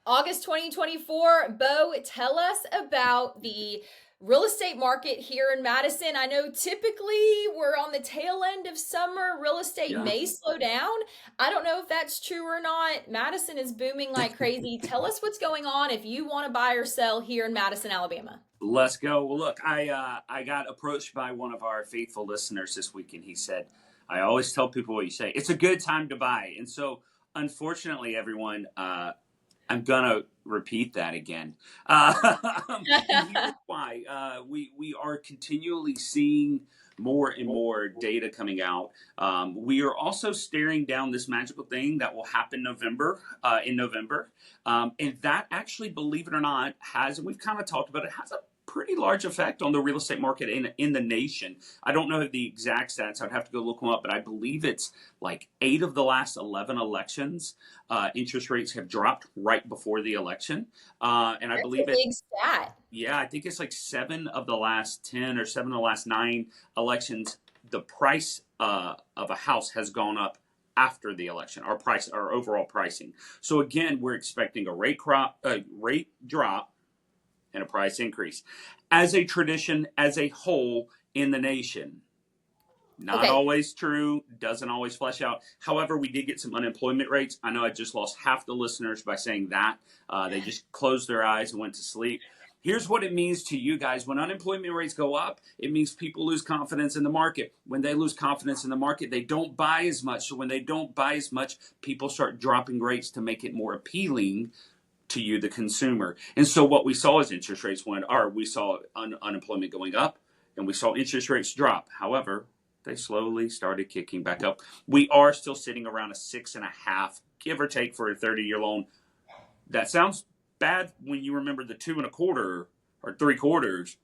August 2024. Beau, tell us about the real estate market here in Madison. I know typically we're on the tail end of summer. Real estate Yeah. may slow down. I don't know if that's true or not. Madison is booming like crazy. Tell us what's going on if you want to buy or sell here in Madison, Alabama. Let's go. Well, look, I got approached by one of our faithful listeners this week, and he said, "I always tell people what you say. It's a good time to buy." And so, unfortunately, everyone, I'm gonna repeat that again. And here's why: we are continually seeing more and more data coming out. We are also staring down this magical thing that will happen November in November, and that actually, believe it or not, has, and we've kind of talked about it, has a pretty large effect on the real estate market in the nation. I don't know the exact stats. I'd have to go look them up, but I believe it's like 8 of the last 11 elections interest rates have dropped right before the election. And I That's a believe it, big stat. yeah, I think it's like 7 of the last 10 or 7 of the last 9 elections. The price of a house has gone up after the election, our overall pricing. So again, we're expecting a rate drop and a price increase as a tradition, as a whole in the nation. Not Okay. always true, doesn't always flesh out. However, we did get some unemployment rates. I know I just lost half the listeners by saying that. They just closed their eyes and went to sleep. Here's what it means to you guys. When unemployment rates go up, it means people lose confidence in the market. When they lose confidence in the market, they don't buy as much. So when they don't buy as much, people start dropping rates to make it more appealing to you, the consumer. And so what we saw is interest rates we saw unemployment going up and we saw interest rates drop. However, they slowly started kicking back up. We are still sitting around a 6.5, give or take, for a 30-year loan. That sounds bad when you remember the 2.25 or 3/4,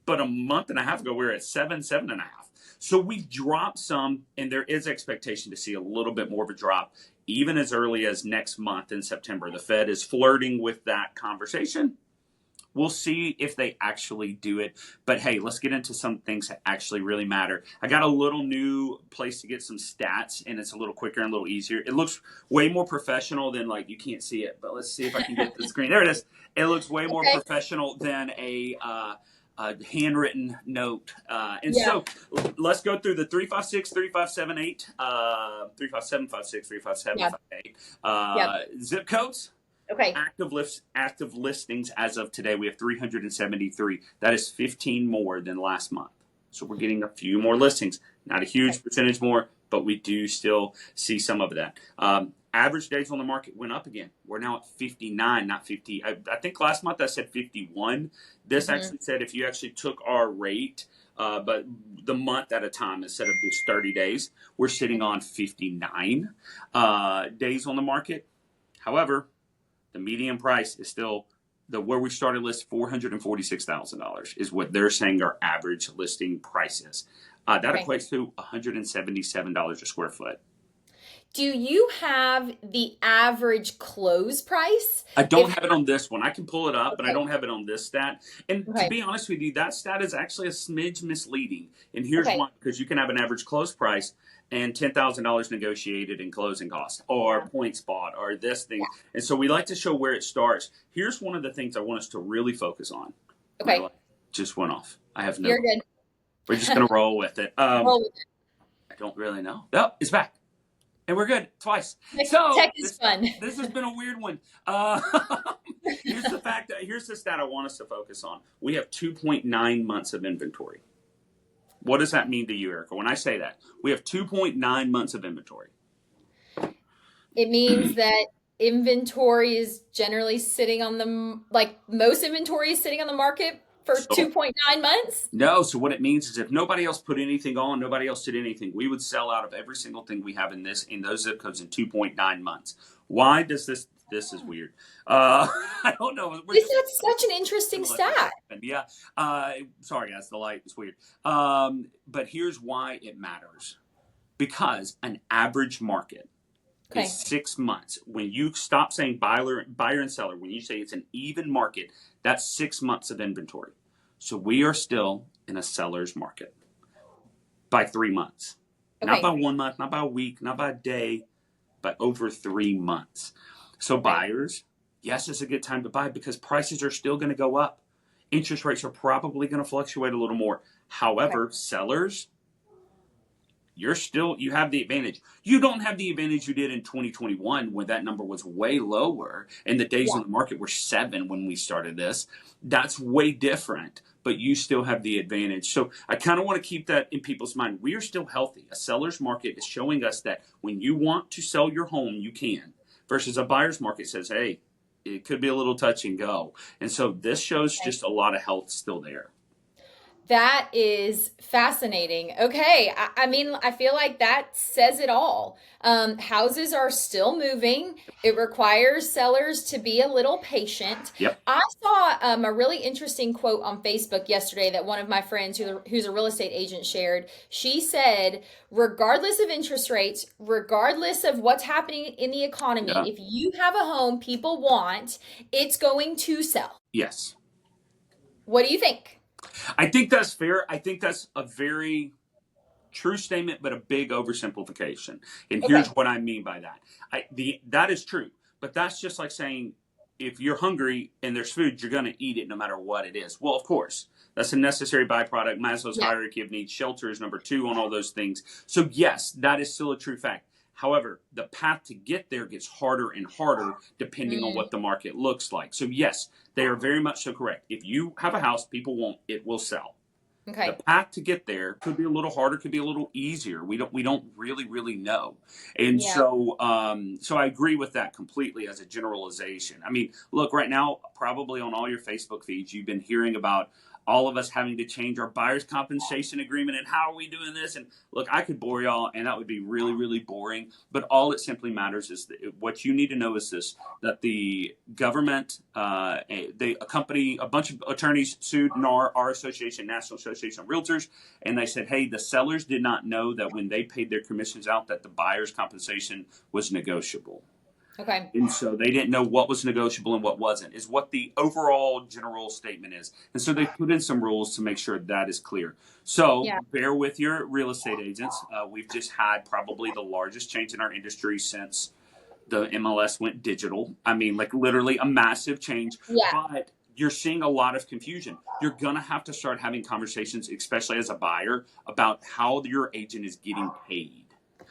but a month and a half ago we were at 7.5. So we've dropped some, and there is expectation to see a little bit more of a drop even as early as next month in September. The Fed is flirting with that conversation. We'll see if they actually do it. But hey, let's get into some things that actually really matter. I got a little new place to get some stats, and it's a little quicker and a little easier. It looks way more professional than, like, you can't see it, but let's see if I can get the screen. There it is. It looks way more Okay. professional than a handwritten note. And Yeah. so let's go through the 356, 3578, 35756, Yeah. 35758 Yep. zip codes. Okay. Active listings as of today, we have 373. That is 15 more than last month. So we're getting a few more listings. Not a Okay. huge percentage more, but we do still see some of that. Average days on the market went up again. We're now at 59, not 50. I think last month I said 51. This hmm actually said if you actually took our rate, but the month at a time instead of just 30 days, we're sitting on 59 days on the market. However, the median price is still where we started list $446,000 is what they're saying our average listing price is. That Okay. equates to $177 a square foot. Do you have the average close price? I don't If have it on this one. I can pull it up, but I Okay. don't have it on this stat. And to Okay. be honest with you, that stat is actually a smidge misleading. And here's Okay. why: because you can have an average close price and $10,000 negotiated in closing costs, or Yeah. points bought, or this thing. Yeah. And so we like to show where it starts. Here's one of the things I want us to really focus on. My Okay. light just went off. I have no You're clue. good. We're just gonna roll with it. Roll with I don't really know. Oh, it's back. And we're good twice. it. Tech So is this fun. this has been a weird one. Here's the stat I want us to focus on. We have 2.9 months of inventory. What does that mean to you, Erica? When I say that, we have 2.9 months of inventory. It means that inventory is generally sitting on like most inventory is sitting on the market for So 2.9 months. no, so what it means is if nobody else put anything on, nobody else did anything, we would sell out of every single thing we have in those zip codes in 2.9 months. Why does this is weird. I don't know. We're just That's such an interesting gonna let this stat. happen. Yeah. Sorry guys, the light is weird. But here's why it matters. Because an average market is Okay. 6 months. When you stop saying buyer and seller, when you say it's an even market, that's 6 months of inventory. So we are still in a seller's market by 3 months. Not by Okay. 1 month, not by a week, not by a day, but over 3 months. So Right. buyers, yes, it's a good time to buy because prices are still going to go up. Interest rates are probably going to fluctuate a little more. Okay. However, sellers, you have the advantage. You don't have the advantage you did in 2021 when that number was way lower and the days Yeah. on the market were 7 when we started this. That's way different, but you still have the advantage. So I kind of want to keep that in people's mind. We are still healthy. A seller's market is showing us that when you want to sell your home, you can, versus a buyer's market says, hey, it could be a little touch and go. And so this shows Okay. just a lot of health still there. That is fascinating. Okay. I mean, I feel like that says it all. Houses are still moving. It requires sellers to be a little patient. Yep. I saw a really interesting quote on Facebook yesterday that one of my friends who's a real estate agent shared. She said, regardless of interest rates, regardless of what's happening in the economy, Yeah. if you have a home people want, it's going to sell. Yes. What do you think? I think that's fair. I think that's a very true statement, but a big oversimplification. And here's Okay. what I mean by that. That is true, but that's just like saying if you're hungry and there's food, you're going to eat it no matter what it is. Well, of course, that's a necessary byproduct. Maslow's Yeah. hierarchy of needs, shelter is number 2 on all those things. So yes, that is still a true fact. However, the path to get there gets harder and harder depending on Mm, what the market looks like. So yes, they are very much so correct. If you have a house, people want it will sell. The okay. path to get there could be a little harder, could be a little easier. We don't really know. And Yeah. so I agree with that completely as a generalization. I mean, look, right now probably on all your Facebook feeds you've been hearing about all of us having to change our buyer's compensation agreement and how are we doing this, and look, I could bore y'all and that would be really boring, but all it simply matters is that what you need to know is this, that the government, a company, a bunch of attorneys sued our association, National Association of Realtors, and they said, hey, the sellers did not know that when they paid their commissions out that the buyer's compensation was negotiable. Okay. And so they didn't know what was negotiable and what wasn't, is what the overall general statement is. And so they put in some rules to make sure that is clear. So Yeah. bear with your real estate agents. We've just had probably the largest change in our industry since the MLS went digital. I mean, like literally a massive change, Yeah. but you're seeing a lot of confusion. You're going to have to start having conversations, especially as a buyer, about how your agent is getting paid.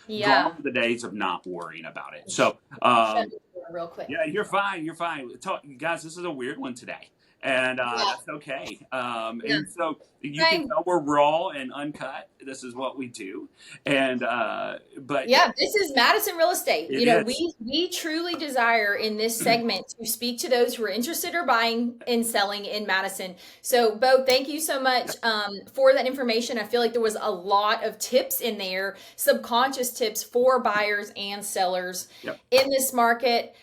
Gone Yeah. are the days of not worrying about it. Sh- So, Shut the door real quick. yeah, you're fine. You're fine. Guys, this is a weird one today, and Yeah. that's okay. Yeah. And so you can Okay. tell we're raw and uncut. This is what we do, and but Yeah, this is Madison real estate. it is. We truly desire in this segment to speak to those who are interested or buying and selling in Madison. So, Bo, thank you so much for that information. I feel like there was a lot of tips in there, subconscious tips for buyers and sellers Yep. in this market.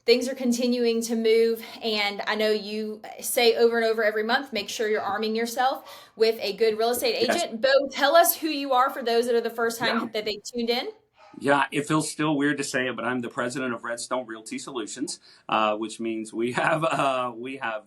Things are continuing to move, and I know you say over and over every month, make sure you're arming yourself with a good real estate Yes. agent. Bo, tell us who you are for those that are the first Yeah. time that they tuned in. Yeah, it feels still weird to say it, but I'm the president of Redstone Realty Solutions, which means we have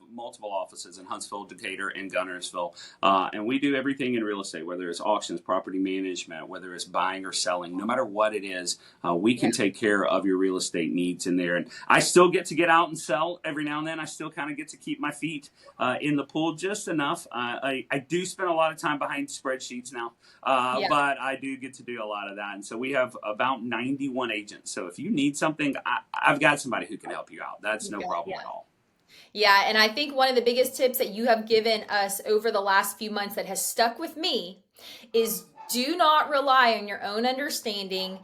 multiple offices in Huntsville, Decatur, and Gunnersville, and we do everything in real estate, whether it's auctions, property management, whether it's buying or selling, no matter what it is, we Yeah. can take care of your real estate needs in there. And I still get to get out and sell every now and then. I still kind of get to keep my feet in the pool just enough. I do spend a lot of time behind spreadsheets now, Yeah. but I do get to do a lot of that, and so we have about 91 agents. So if you need something, I've got somebody who can help you out. That's no Okay. problem Yeah. at all. Yeah, and I think one of the biggest tips that you have given us over the last few months that has stuck with me is do not rely on your own understanding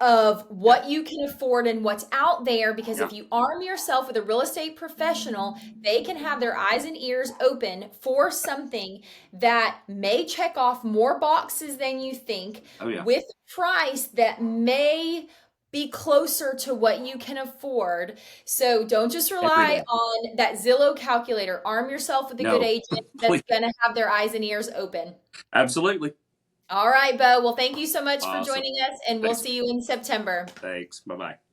of Yeah, what you can afford and what's out there, because yeah, if you arm yourself with a real estate professional, they can have their eyes and ears open for something that may check off more boxes than you think, oh yeah, with price that may be closer to what you can afford. So don't just every rely day. on that Zillow calculator. Arm yourself with a good No, agent that's please, going to have their eyes and ears open. absolutely. All right, Bo. Well, thank you so much for Awesome. joining us, and we'll Thanks. see you in September. Thanks. Bye bye.